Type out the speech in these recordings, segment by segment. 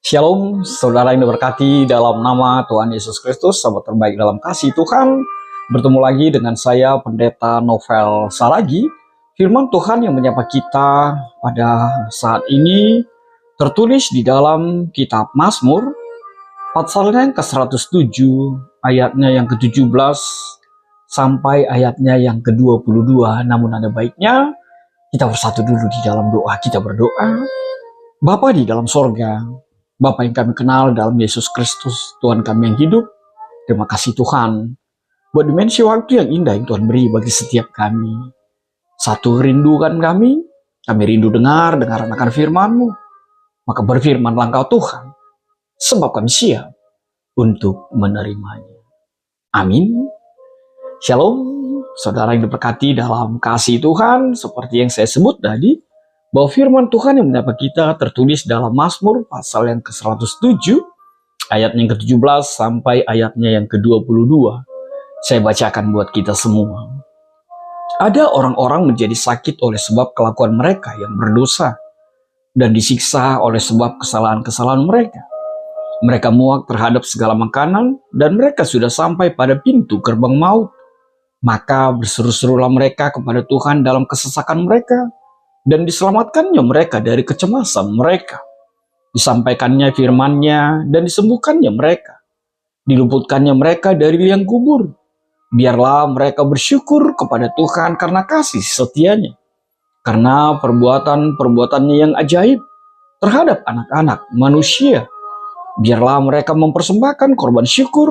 Shalom, saudara yang diberkati dalam nama Tuhan Yesus Kristus, sahabat terbaik dalam kasih Tuhan. Bertemu lagi dengan saya, Pendeta Novel Saragi. Firman Tuhan yang menyapa kita pada saat ini tertulis di dalam kitab Mazmur, pasalnya yang ke-107, ayatnya yang ke-17, sampai ayatnya yang ke-22. Namun ada baiknya kita bersatu dulu di dalam doa. Kita berdoa. Bapa di dalam sorga, Bapa yang kami kenal dalam Yesus Kristus, Tuhan kami yang hidup, terima kasih Tuhan buat dimensi waktu yang indah yang Tuhan beri bagi setiap kami. Satu rindukan kami rindu dengar akan firman-Mu. Maka berfirmanlah Engkau Tuhan, sebab kami siap untuk menerimanya. Amin. Shalom, saudara yang diberkati dalam kasih Tuhan, seperti yang saya sebut tadi, bahwa firman Tuhan yang menyapa kita tertulis dalam Mazmur pasal yang ke-107, ayatnya yang ke-17 sampai ayatnya yang ke-22. Saya bacakan buat kita semua. Ada orang-orang menjadi sakit oleh sebab kelakuan mereka yang berdosa, dan disiksa oleh sebab kesalahan-kesalahan mereka. Mereka muak terhadap segala makanan, dan mereka sudah sampai pada pintu gerbang maut. Maka berseru-serulah mereka kepada Tuhan dalam kesesakan mereka, dan diselamatkannya mereka dari kecemasan mereka. Disampaikannya firman-Nya dan disembuhkannya mereka. Diluputkannya mereka dari liang kubur. Biarlah mereka bersyukur kepada Tuhan karena kasih setia-Nya, karena perbuatan-perbuatannya yang ajaib terhadap anak-anak manusia. Biarlah mereka mempersembahkan korban syukur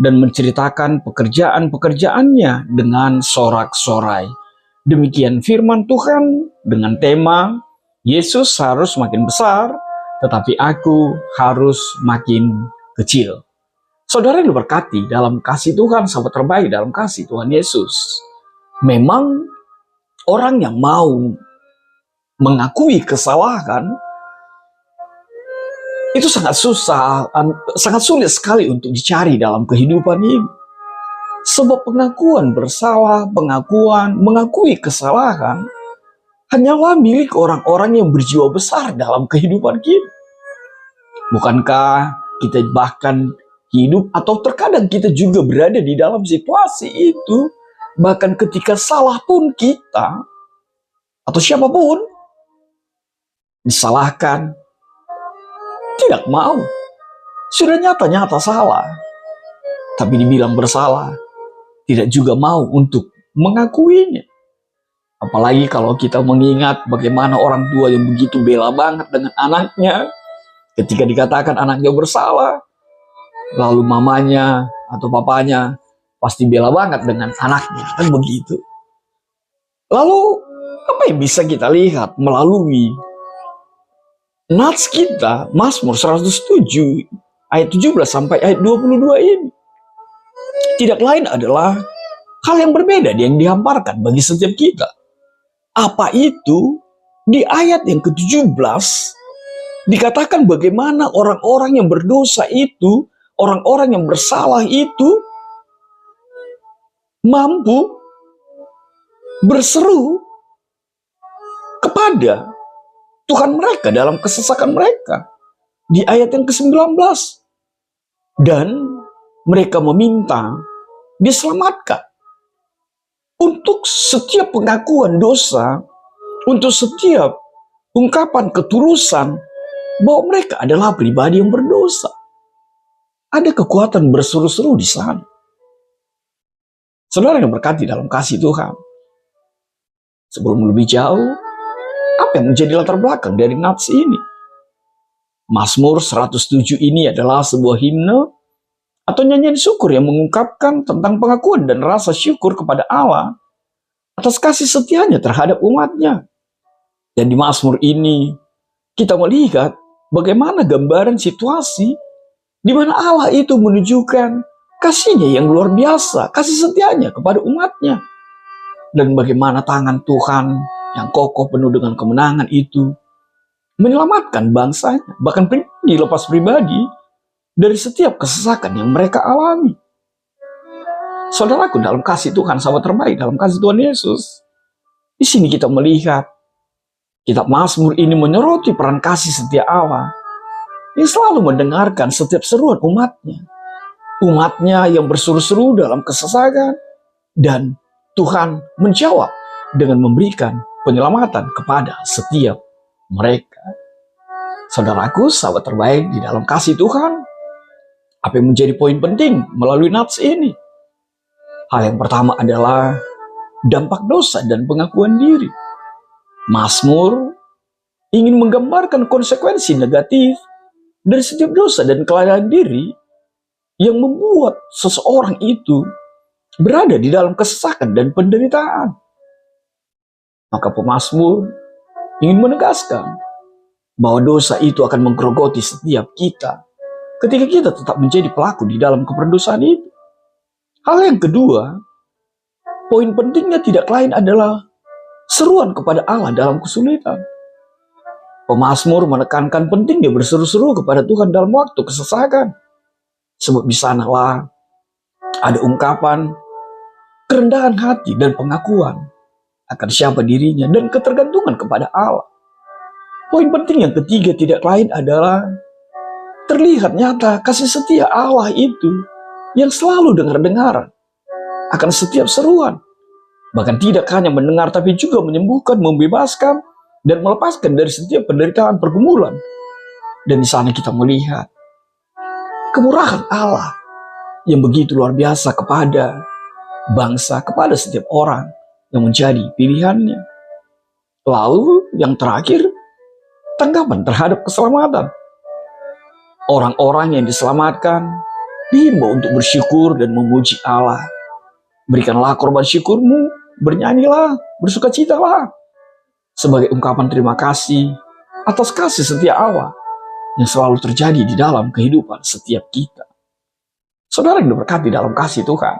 dan menceritakan pekerjaan-pekerjaannya dengan sorak-sorai. Demikian firman Tuhan dengan tema, Yesus harus makin besar, tetapi aku harus makin kecil. Saudara yang diberkati dalam kasih Tuhan, sahabat terbaik dalam kasih Tuhan Yesus. Memang orang yang mau mengakui kesalahan, itu sangat susah, sangat sulit sekali untuk dicari dalam kehidupan ini. Sebab pengakuan bersalah, mengakui kesalahan hanyalah milik orang-orang yang berjiwa besar dalam kehidupan kita. Bukankah kita bahkan hidup atau terkadang kita juga berada di dalam situasi itu, bahkan ketika salah pun kita atau siapapun disalahkan, tidak mau. Sudah nyata-nyata salah, tapi dibilang bersalah, tidak juga mau untuk mengakuinya. Apalagi kalau kita mengingat bagaimana orang tua yang begitu bela banget dengan anaknya. Ketika dikatakan anaknya bersalah, lalu mamanya atau papanya pasti bela banget dengan anaknya. Kan begitu. Lalu apa yang bisa kita lihat melalui nats kita, Mazmur 107 ayat 17 sampai ayat 22 ini? Tidak lain adalah hal yang berbeda yang dihamparkan bagi setiap kita. Apa itu? Di ayat yang ke-17 dikatakan bagaimana orang-orang yang berdosa itu, orang-orang yang bersalah itu mampu berseru kepada Tuhan mereka dalam kesesakan mereka. Di ayat yang ke-19. Dan mereka meminta diselamatkan. Untuk setiap pengakuan dosa, untuk setiap ungkapan ketulusan bahwa mereka adalah pribadi yang berdosa. Ada kekuatan berseru-seru di sana. Saudara yang berkati dalam kasih Tuhan. Sebelum lebih jauh, apa yang menjadi latar belakang dari nats ini? Mazmur 107 ini adalah sebuah himne atau nyanyian syukur yang mengungkapkan tentang pengakuan dan rasa syukur kepada Allah atas kasih setianya terhadap umatnya. Dan di Mazmur ini kita melihat bagaimana gambaran situasi di mana Allah itu menunjukkan kasih-Nya yang luar biasa, kasih setianya kepada umatnya. Dan bagaimana tangan Tuhan yang kokoh penuh dengan kemenangan itu menyelamatkan bangsanya, bahkan dilepas pribadi dari setiap kesesakan yang mereka alami. Saudaraku dalam kasih Tuhan, sahabat terbaik dalam kasih Tuhan Yesus. Di sini kita melihat kitab Mazmur ini menyoroti peran kasih setia Allah yang selalu mendengarkan setiap seruan umatnya. Umatnya yang berseru-seru dalam kesesakan, dan Tuhan menjawab dengan memberikan penyelamatan kepada setiap mereka. Saudaraku, sahabat terbaik di dalam kasih Tuhan, apa yang menjadi poin penting melalui nats ini? Hal yang pertama adalah dampak dosa dan pengakuan diri. Mazmur ingin menggambarkan konsekuensi negatif dari setiap dosa dan kelalaian diri yang membuat seseorang itu berada di dalam kesesakan dan penderitaan. Maka pemazmur ingin menegaskan bahwa dosa itu akan menggerogoti setiap kita ketika kita tetap menjadi pelaku di dalam keperdosaan itu. Hal yang kedua, poin pentingnya tidak lain adalah seruan kepada Allah dalam kesulitan. Pemazmur menekankan pentingnya berseru-seru kepada Tuhan dalam waktu kesesakan. Sebab di sanalah ada ungkapan kerendahan hati dan pengakuan akan siapa dirinya dan ketergantungan kepada Allah. Poin penting yang ketiga tidak lain adalah terlihat nyata kasih setia Allah itu yang selalu dengar-dengar akan setiap seruan. Bahkan tidak hanya mendengar tapi juga menyembuhkan, membebaskan, dan melepaskan dari setiap penderitaan pergumulan. Dan di sana kita melihat kemurahan Allah yang begitu luar biasa kepada bangsa, kepada setiap orang yang menjadi pilihannya. Lalu yang terakhir, tanggapan terhadap keselamatan. Orang-orang yang diselamatkan dihimbau untuk bersyukur dan memuji Allah. Berikanlah korban syukurmu, bernyanyilah, bersukacitalah, sebagai ungkapan terima kasih atas kasih setia Allah yang selalu terjadi di dalam kehidupan setiap kita. Saudara yang diberkati dalam kasih Tuhan,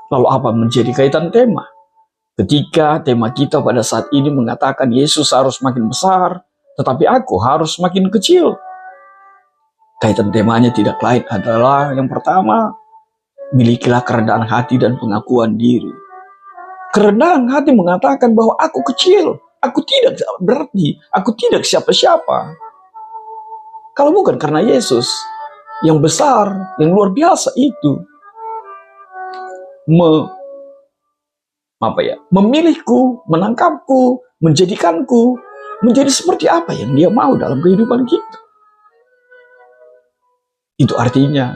lalu apa menjadi kaitan tema? Ketika tema kita pada saat ini mengatakan Yesus harus makin besar, tetapi aku harus makin kecil. Kaitan temanya tidak lain adalah yang pertama, milikilah kerendahan hati dan pengakuan diri. Kerendahan hati mengatakan bahwa aku kecil, aku tidak berarti, aku tidak siapa-siapa. Kalau bukan karena Yesus yang besar, yang luar biasa itu memilihku, menangkapku, menjadikanku menjadi seperti apa yang Dia mau dalam kehidupan kita. Itu artinya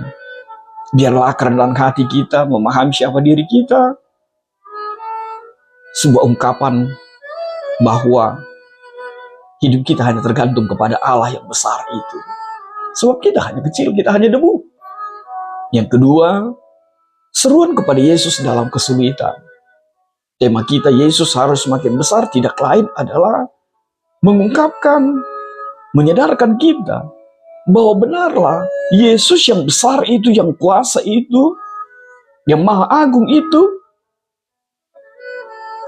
biarlah kerendahan hati kita memahami siapa diri kita, sebuah ungkapan bahwa hidup kita hanya tergantung kepada Allah yang besar itu. Sebab kita hanya kecil, kita hanya debu. Yang kedua, seruan kepada Yesus dalam kesulitan. Tema kita Yesus harus makin besar tidak lain adalah mengungkapkan, menyadarkan kita bahwa benarlah Yesus yang besar itu, yang kuasa itu, yang maha agung itu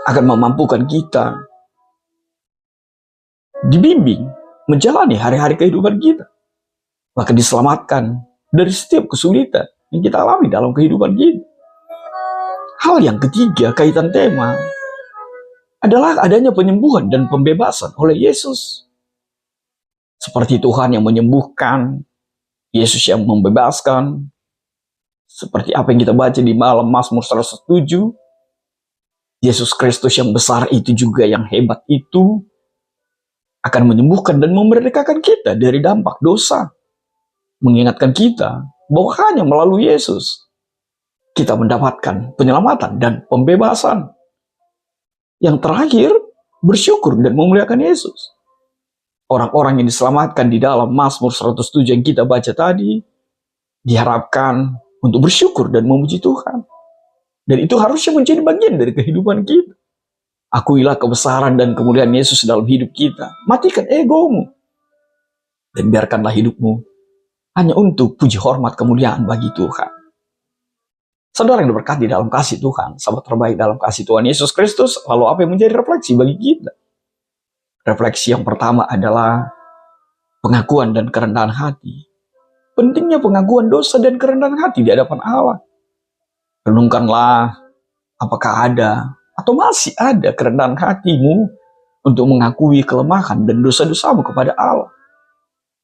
akan memampukan kita dibimbing menjalani hari-hari kehidupan kita, bahkan diselamatkan dari setiap kesulitan yang kita alami dalam kehidupan kita. Hal yang ketiga kaitan tema adalah adanya penyembuhan dan pembebasan oleh Yesus. Seperti Tuhan yang menyembuhkan, Yesus yang membebaskan. Seperti apa yang kita baca di malam Mazmur 107, Yesus Kristus yang besar itu juga, yang hebat itu, akan menyembuhkan dan memerdekakan kita dari dampak dosa. Mengingatkan kita bahwa hanya melalui Yesus kita mendapatkan penyelamatan dan pembebasan. Yang terakhir, bersyukur dan memuliakan Yesus. Orang-orang yang diselamatkan di dalam Mazmur 107 yang kita baca tadi diharapkan untuk bersyukur dan memuji Tuhan. Dan itu harusnya menjadi bagian dari kehidupan kita. Akuilah kebesaran dan kemuliaan Yesus dalam hidup kita. Matikan egomu. Dan biarkanlah hidupmu hanya untuk puji hormat kemuliaan bagi Tuhan. Saudara yang diberkati dalam kasih Tuhan, sahabat terbaik dalam kasih Tuhan Yesus Kristus, lalu apa yang menjadi refleksi bagi kita? Refleksi yang pertama adalah pengakuan dan kerendahan hati. Pentingnya pengakuan dosa dan kerendahan hati di hadapan Allah. Renungkanlah apakah ada atau masih ada kerendahan hatimu untuk mengakui kelemahan dan dosa-dosamu kepada Allah.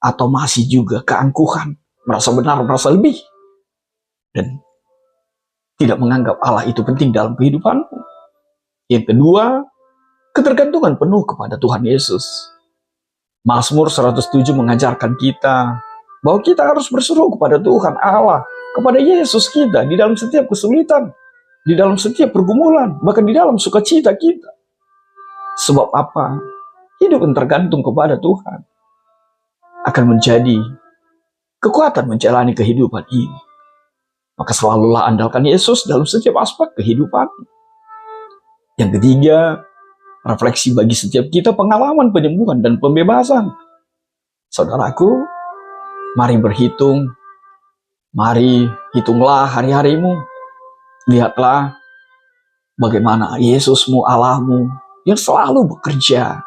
atau masih juga keangkuhan, merasa benar, merasa lebih, dan tidak menganggap Allah itu penting dalam kehidupanmu. Yang kedua, ketergantungan penuh kepada Tuhan Yesus. Mazmur 107 mengajarkan kita bahwa kita harus berseru kepada Tuhan Allah, kepada Yesus kita di dalam setiap kesulitan, di dalam setiap pergumulan, bahkan di dalam sukacita kita. Sebab apa? Hidup yang tergantung kepada Tuhan akan menjadi kekuatan menjalani kehidupan ini. Maka selalulah andalkan Yesus dalam setiap aspek kehidupan. Yang ketiga, refleksi bagi setiap kita pengalaman penyembuhan dan pembebasan. Saudaraku, mari berhitung, mari hitunglah hari-harimu. Lihatlah bagaimana Yesusmu, Allahmu, yang selalu bekerja,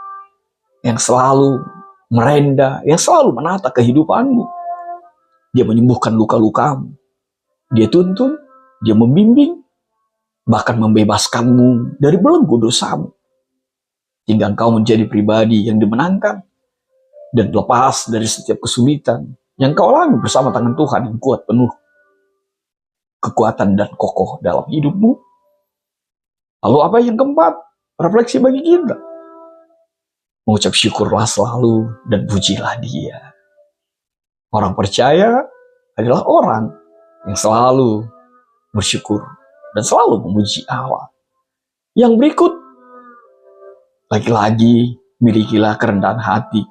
yang selalu merenda, yang selalu menata kehidupanmu. Dia menyembuhkan luka-lukamu. Dia tuntun, dia membimbing, bahkan membebaskanmu dari belenggu dosamu. Hingga engkau menjadi pribadi yang dimenangkan dan lepas dari setiap kesulitan yang kau alami bersama tangan Tuhan yang kuat penuh kekuatan dan kokoh dalam hidupmu. Lalu apa yang keempat? Refleksi bagi kita. Mengucap syukurlah selalu dan pujilah Dia. Orang percaya adalah orang yang selalu bersyukur dan selalu memuji Allah. Yang berikut, lagi-lagi milikilah kerendahan hati.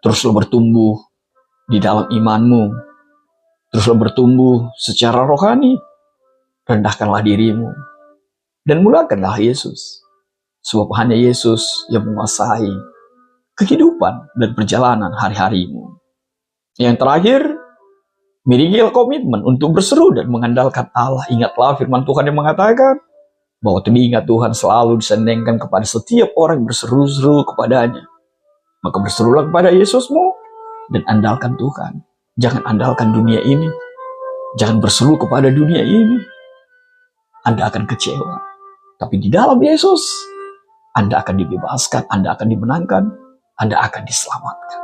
Teruslah bertumbuh di dalam imanmu. Teruslah bertumbuh secara rohani. Rendahkanlah dirimu dan mulakanlah Yesus. Sebab hanya Yesus yang menguasai kehidupan dan perjalanan hari-harimu. Yang terakhir, milikilah komitmen untuk berseru dan mengandalkan Allah. Ingatlah firman Tuhan yang mengatakan bahwa telinga Tuhan selalu disandengkan kepada setiap orang yang berseru-seru kepadanya. Maka berserulah kepada Yesusmu dan andalkan Tuhan. Jangan andalkan dunia ini. Jangan berseru kepada dunia ini. Anda akan kecewa. Tapi di dalam Yesus, Anda akan dibebaskan, Anda akan dimenangkan, Anda akan diselamatkan.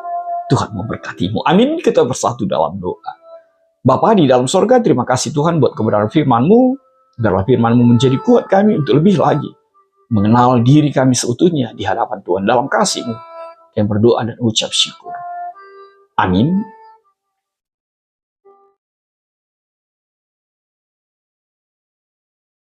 Tuhan memberkatimu. Amin. Kita bersatu dalam doa. Bapa di dalam sorga, terima kasih Tuhan buat kebenaran firman-Mu. Biarlah firman-Mu menjadi kuat kami untuk lebih lagi mengenal diri kami seutuhnya di hadapan Tuhan dalam kasih-Mu. Yang berdoa dan ucap syukur. Amin.